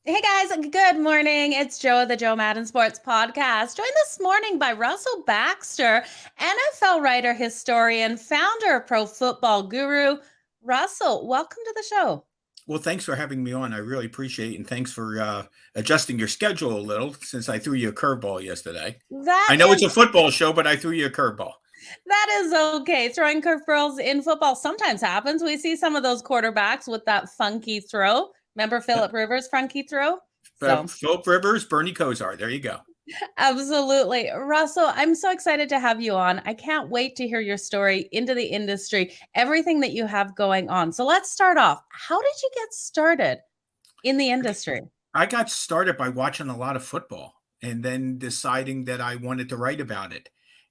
Hey guys, good morning. It's Joe of the Joe Madden Sports Podcast, joined this morning by Russell Baxter, NFL writer, historian, founder of Pro Football Guru. Russell, welcome to the show. Well, thanks for having me on. I really appreciate it. And thanks for adjusting your schedule a little since I threw you a curveball yesterday. That I know it's is a football show, but I threw you a curveball. that is okay. Throwing curveballs in football sometimes happens. We see some of those quarterbacks with that funky throw. Remember Philip Rivers' funky throw? So Philip Rivers, Bernie Kosar. There you go. absolutely. Russell, I'm so excited to have you on. I can't wait to hear your story into the industry, everything that you have going on. So let's start off. How did you get started in the industry? I got started by watching a lot of football and then deciding that I wanted to write about it.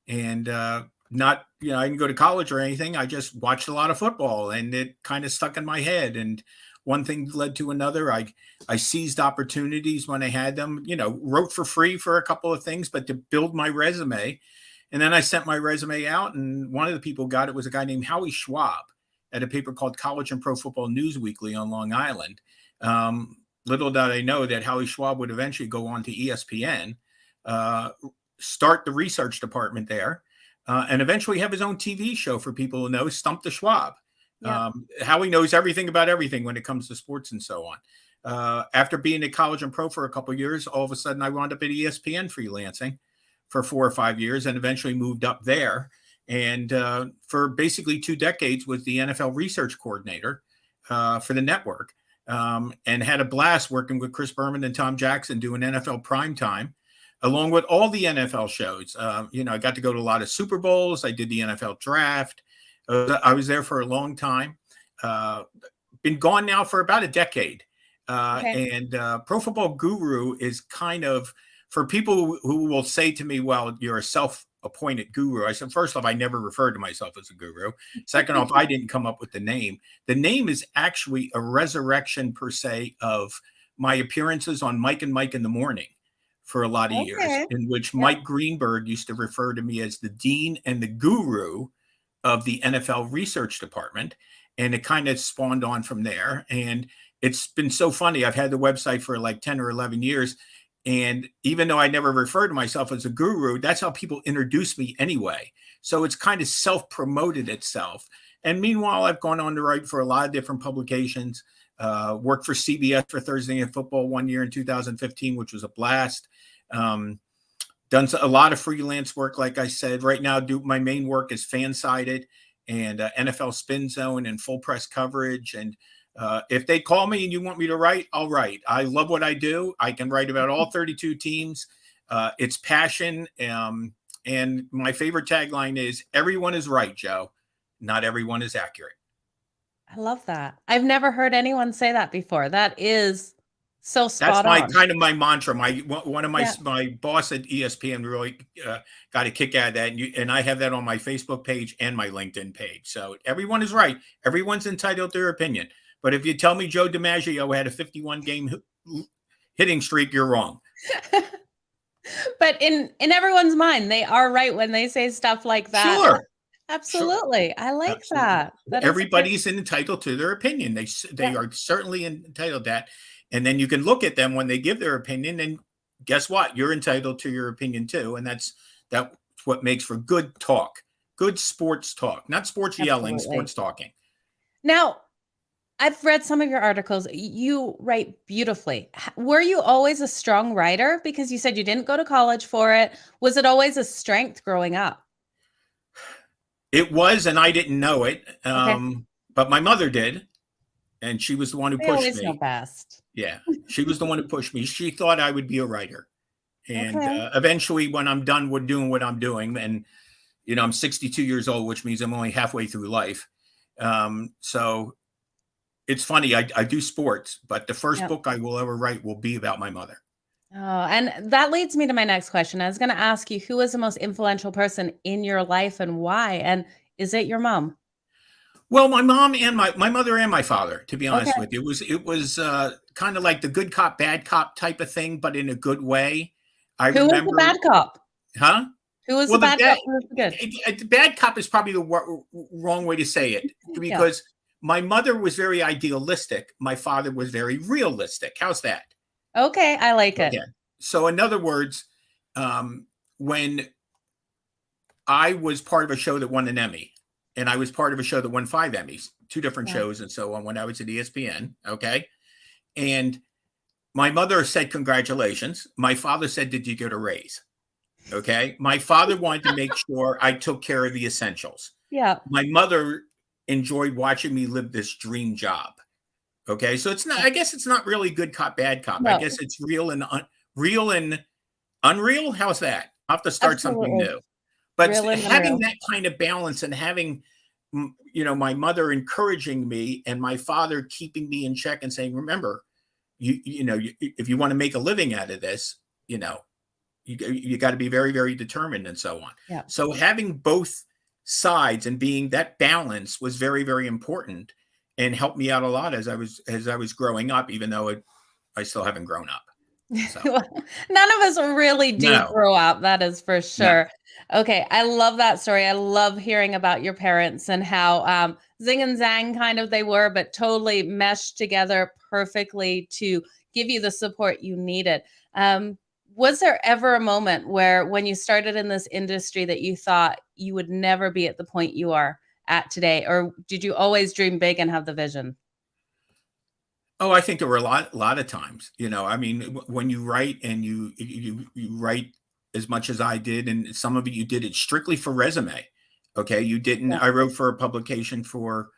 And not, I didn't go to college or anything. I just watched a lot of football and it kind of stuck in my head. And one thing led to another. I seized opportunities when I had them, wrote for free for a couple of things, but to build my resume. And then I sent my resume out, and one of the people got it was a guy named Howie Schwab at a paper called College and Pro Football News Weekly on Long Island. Little did I know that Howie Schwab would eventually go on to ESPN, start the research department there, and eventually have his own TV show for people who know, Stump the Schwab. Yeah. Howie knows everything about everything when it comes to sports and so on. After being at college and pro for a couple of years, all of a sudden I wound up at ESPN freelancing for 4 or 5 years and eventually moved up there. And for basically 2 decades was the NFL research coordinator for the network. And had a blast working with Chris Berman and Tom Jackson doing NFL primetime, along with all the NFL shows. I got to go to a lot of Super Bowls. I did the NFL draft. I was there for a long time. Been gone now for about a decade. Okay. And Pro Football Guru is kind of, for people who will say to me, well, you're a self-appointed guru. I said, first off, I never referred to myself as a guru. Second off, I didn't come up with the name. The name is actually a resurrection per se of my appearances on Mike and Mike in the Morning for a lot of years, Okay. in which Yeah. Mike Greenberg used to refer to me as the dean and the guru of the NFL research department. And it kind of spawned on from there. And it's been so funny. I've had the website for like 10 or 11 years. And even though I never referred to myself as a guru, that's how people introduce me anyway. So it's kind of self-promoted itself. And meanwhile, I've gone on to write for a lot of different publications, worked for CBS for Thursday Night Football one year in 2015, which was a blast. Done a lot of freelance work, like I said. Right now, my main work is fan-sided and NFL Spin Zone and full press coverage. And if they call me and you want me to write, I'll write. I love what I do. I can write about all 32 teams. It's passion. And my favorite tagline is, everyone is right, Joe. Not everyone is accurate. I love that. I've never heard anyone say that before. That is so That's spot my on. kind of my mantra. One of Yeah. my boss at ESPN really got a kick out of that, and I have that on my Facebook page and my LinkedIn page. So everyone is right. Everyone's entitled to their opinion. But if you tell me Joe DiMaggio had a 51 game hitting streak, you're wrong. But in everyone's mind, they are right when they say stuff like that. Sure. Absolutely. I like Absolutely. that. That is great. Everybody's entitled to their opinion. They Yeah. are certainly entitled to that. And then you can look at them when they give their opinion, and guess what? You're entitled to your opinion too. And that's what makes for good talk, good sports talk, not sports yelling, Absolutely. sports talking. Now, I've read some of your articles. You write beautifully. Were you always a strong writer? Because you said you didn't go to college for it. Was it always a strength growing up? It was, and I didn't know it. Okay. But my mother did, and she was the one who They pushed always know me. best. Yeah, she was the one who pushed me. She thought I would be a writer. And Okay. eventually, when I'm done with doing what I'm doing, and I'm 62 years old, which means I'm only halfway through life. So it's funny. I do sports, but the first Yeah. book I will ever write will be about my mother. Oh, and that leads me to my next question. I was going to ask you, who was the most influential person in your life and why? And is it your mom? Well, my mom and my mother and my father, to be honest Okay. with you, it was kind of like the good cop, bad cop type of thing, but in a good way. I Who was the remember, bad cop? huh? Who was the Well, bad cop? Who was the good? the bad cop is probably the wrong way to say it, Yeah. because my mother was very idealistic. My father was very realistic. How's that? Okay, I like it. Okay. So in other words, when I was part of a show that won an Emmy, and I was part of a show that won 5 Emmys, 2 different Yeah. shows and so on when I was at ESPN, okay? And my mother said, "Congratulations." My father said, "Did you get a raise?" Okay? My father wanted to make sure I took care of the essentials. Yeah. My mother enjoyed watching me live this dream job. Okay? So it's not, Yeah. I guess it's not really good cop, bad cop. I No, guess it's real and unreal. How's that? I'll have to start something absolutely. new. But Real and having unreal. that kind of balance and having, my mother encouraging me and my father keeping me in check and saying, "Remember, if you want to make a living out of this, you know, you got to be very, very determined and so on." Yeah. So having both sides and being that balance was very, very important and helped me out a lot as I was growing up, even though I still haven't grown up. So Well, none of us really do no, grow up, that is for no. sure. Okay, I love that story. I love hearing about your parents and how zing and zang kind of they were, but totally meshed together perfectly to give you the support you needed. Um, was there ever a moment where, when you started in this industry, that you thought you would never be at the point you are at today, or did you always dream big and have the vision? Oh, I think there were a lot of times, I mean, when you write and you write as much as I did, and some of it you did it strictly for resume. Okay, you didn't. Yeah, I wrote for a publication for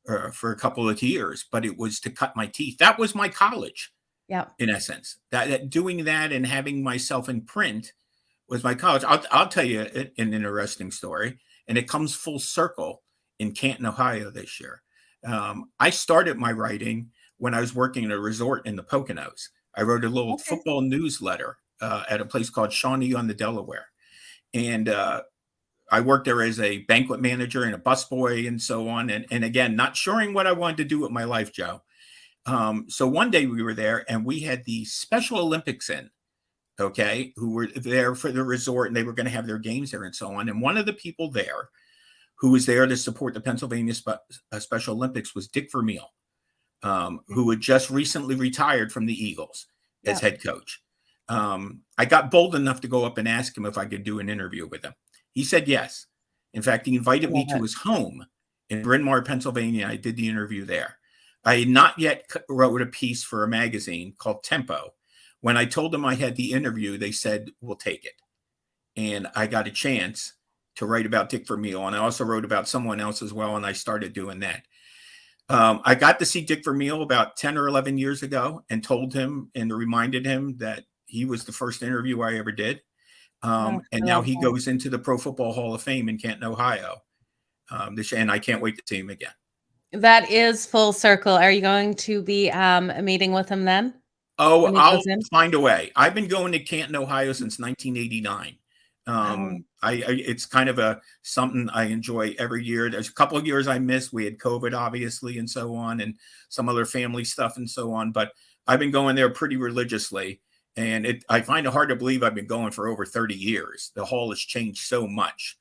a couple of years, but it was to cut my teeth. That was my college, yeah, in essence. That doing that and having myself in print was my college. I'll tell you an interesting story, and it comes full circle in Canton, Ohio this year. I started my writing when I was working at a resort in the Poconos. I wrote a little okay, football newsletter at a place called Shawnee on the Delaware, and I worked there as a banquet manager and a busboy and so on. And again, not sure what I wanted to do with my life, Joe. So one day we were there and we had the Special Olympics in, okay, who were there for the resort and they were going to have their games there and so on. And one of the people there who was there to support the Pennsylvania Special Olympics was Dick Vermeil, who had just recently retired from the Eagles as yeah, head coach. I got bold enough to go up and ask him if I could do an interview with him. He said yes. In fact, he I invited me love to it. his home in Bryn Mawr, Pennsylvania. I did the interview there. I had not yet wrote a piece for a magazine called Tempo. When I told them I had the interview, they said, "We'll take it." And I got a chance to write about Dick Vermeil. And I also wrote about someone else as well. And I started doing that. I got to see Dick Vermeil about 10 or 11 years ago and told him and reminded him that he was the first interview I ever did. Oh, And I now love he that. goes into the Pro Football Hall of Fame in Canton, Ohio. And I can't wait to see him again. That is full circle. Are you going to be, meeting with him then Oh, when he I'll goes in? find a way. I've been going to Canton, Ohio since 1989. Wow. It's kind of a something I enjoy every year. There's a couple of years I missed. We had COVID, obviously, and so on, and some other family stuff and so on. But I've been going there pretty religiously, and I find it hard to believe I've been going for over 30 years. The hall has changed so much.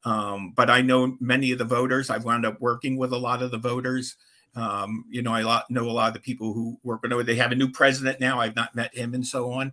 But I know many of the voters. I've wound up working with a lot of the voters. I know a lot of the people who work with it. They have a new president now. I've not met him and so on.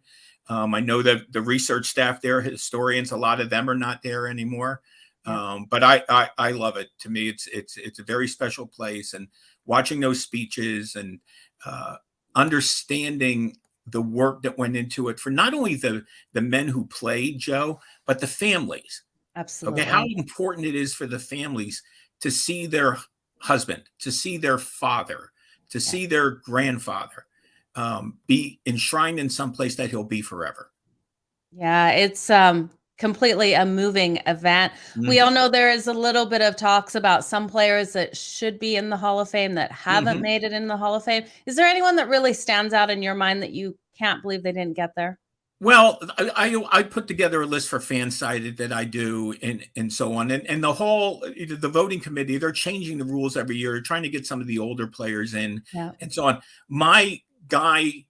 I know that the research staff there, historians, a lot of them are not there anymore. Yeah, But I love it. To me, it's a very special place, and watching those speeches and uh, understanding the work that went into it for not only the men who played, Joe, but the families. Okay, how absolutely. important it is for the families to see their husband, to see their father, to Yeah. see their grandfather be enshrined in some place that he'll be forever. Yeah, it's, completely a moving event. We all Hmm. know there is a little bit of talks about some players that should be in the Hall of Fame that haven't Hmm. made it in the Hall of Fame. Is there anyone that really stands out in your mind that you can't believe they didn't get there? Well, I put together a list for FanSided that I do and so on, and the voting committee, they're changing the rules every year, trying to get some of the older players in Yeah. and so on. My guy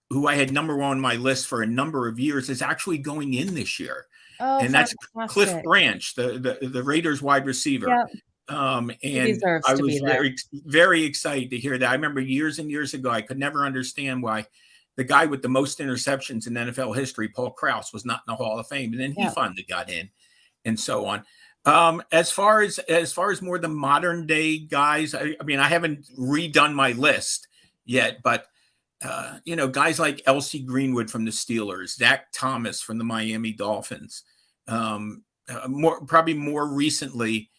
who I had number one on my list for a number of years is actually going in this year, Oh, and that's Cliff fantastic. Branch, the Raiders wide receiver. Yeah, he And deserves I to be was there. very excited to hear that. I remember years and years ago, I could never understand why the guy with the most interceptions in NFL history, Paul Krause, was not in the Hall of Fame, and then he finally got in, and so on. As far as more the modern day guys, I mean, I haven't redone my list yet, but guys like L.C. Greenwood from the Steelers, Zach Thomas from the Miami Dolphins, probably more recently,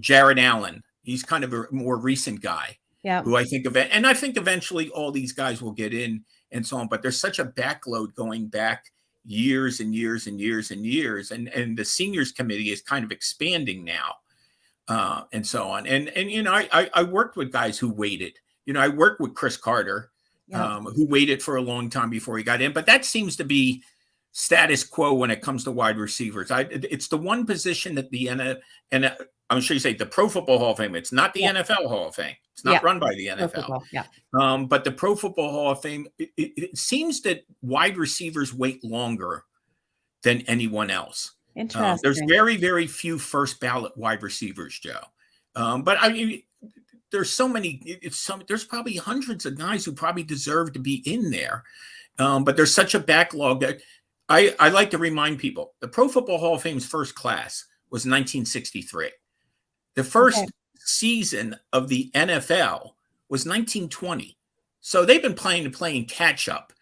Jared Allen. He's kind of a more recent guy who I think of, and I think eventually all these guys will get in and so on. But there's such a backload going back years and years and years and years, and the seniors committee is kind of expanding now, and so on. And I worked with guys who waited. I worked with Chris Carter, who waited for a long time before he got in, but that seems to be status quo when it comes to wide receivers. It's the one position that and I'm sure you say the Pro Football Hall of Fame. It's not the NFL Hall of Fame. It's not run by the NFL. But the Pro Football Hall of Fame, it seems that wide receivers wait longer than anyone else. Interesting. There's very, very few first ballot wide receivers, Joe. But I mean, there's so many. There's probably hundreds of guys who probably deserve to be in there. But there's such a backlog that I like to remind people, the Pro Football Hall of Fame's first class was 1963. The first season of the NFL was 1920. So they've been playing catch up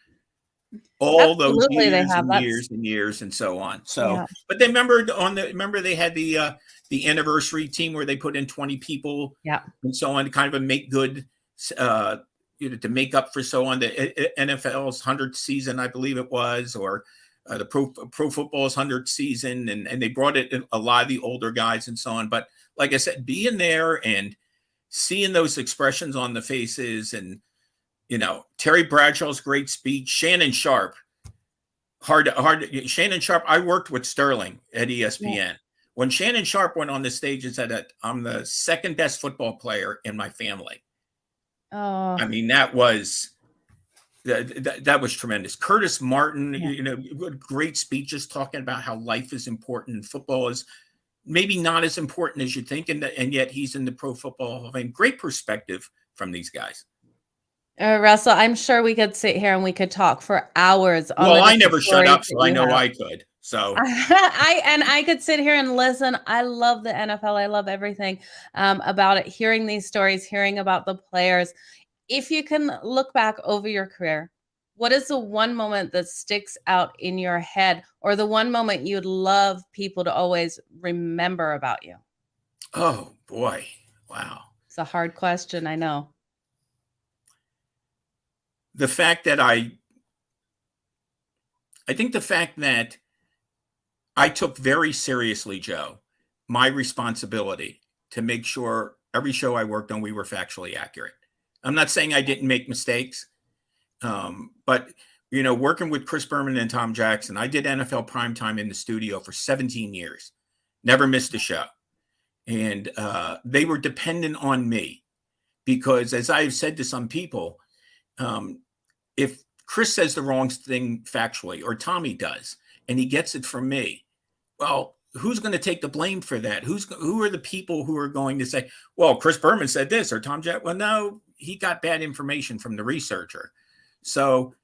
all those years and years and years and so on. So, but they remember they had the anniversary team where they put in 20 people and so on, kind of a make good, to make up for so on the NFL's 100th season, I believe it was, or the pro football's 100th season, and they brought it a lot of the older guys and so on. But like I said, being there and seeing those expressions on the faces, and Terry Bradshaw's great speech, Shannon Sharp, Shannon Sharp. I worked with Sterling at ESPN. When Shannon Sharp went on the stage and said that I'm the second best football player in my family. Oh, I mean, that was tremendous. Curtis Martin, great speeches talking about how life is important and football is maybe not as important as you think, and yet he's in the Pro Football Hall of Fame. Great perspective from these guys. Russell, I'm sure we could sit here and we could talk for hours. Well, I never shut up, so I know I could. So I could sit here and listen. I love the NFL. I love everything about it. Hearing these stories, hearing about the players. If you can look back over your career, what is the one moment that sticks out in your head, or the one moment you'd love people to always remember about you? Oh boy, wow! It's a hard question, I know. The fact that I think the fact that I took very seriously, Joe, my responsibility to make sure every show I worked on, we were factually accurate. I'm not saying I didn't make mistakes, but working with Chris Berman and Tom Jackson, I did NFL primetime in the studio for 17 years, never missed a show. And they were dependent on me because, as I've said to some people, if Chris says the wrong thing factually, or Tommy does, and he gets it from me, well, who's going to take the blame for that? Who are the people who are going to say, well, Chris Berman said this, or Tom Jack? Well, no, he got bad information from the researcher. So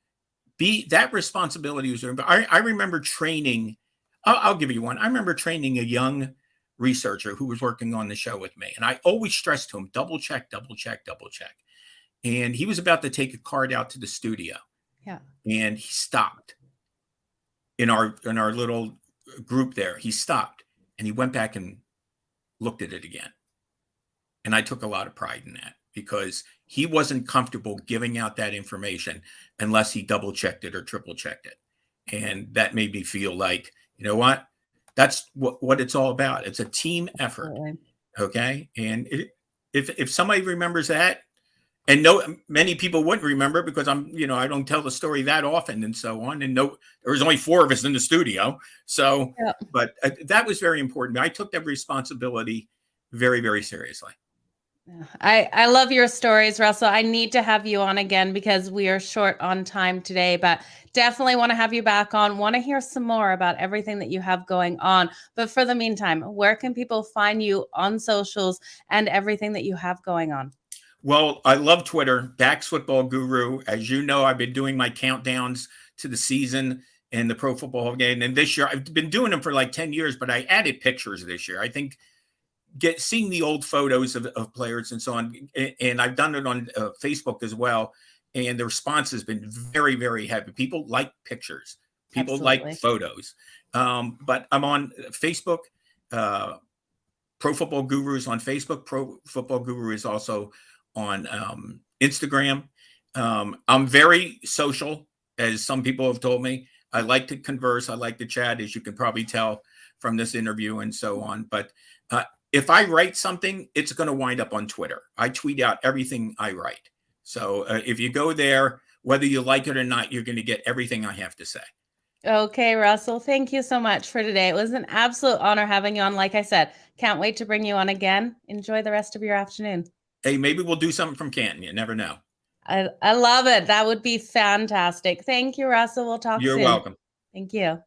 that responsibility was there. But I remember training, I'll give you one. I remember training a young researcher who was working on the show with me. And I always stressed to him, double check, double check, double check. And he was about to take a card out to the studio. Yeah. And he stopped in our little group there. He stopped and he went back and looked at it again. And I took a lot of pride in that because he wasn't comfortable giving out that information unless he double checked it or triple checked it. And that made me feel like, you know what? That's what it's all about. It's a team effort. Absolutely. Okay. And if somebody remembers that, and many people wouldn't remember because I don't tell the story that often and so on. And there was only 4 of us in the studio. So, but that was very important. I took that responsibility very, very seriously. I love your stories, Russell. I need to have you on again because we are short on time today, but definitely want to have you back on. Want to hear some more about everything that you have going on. But for the meantime, where can people find you on socials and everything that you have going on? Well, I love Twitter, Dax Football Guru. As you know, I've been doing my countdowns to the season and the Pro Football game. And this year, I've been doing them for like 10 years, but I added pictures this year. I think seeing the old photos of players and so on. And I've done it on Facebook as well. And the response has been very, very heavy. People like pictures, people like Absolutely. photos. But I'm on Facebook. Pro Football Guru is on Facebook. Pro Football Guru is also on Instagram. I'm very social, as some people have told me. I like to converse. I like to chat, as you can probably tell from this interview and so on. But if I write something, it's going to wind up on Twitter. I tweet out everything I write. So if you go there, whether you like it or not, you're going to get everything I have to say. Okay, Russell, thank you so much for today. It was an absolute honor having you on. Like I said, can't wait to bring you on again. Enjoy the rest of your afternoon. Hey, maybe we'll do something from Canton. You never know. I love it. That would be fantastic. Thank you, Russell. We'll talk You're soon. welcome. Thank you.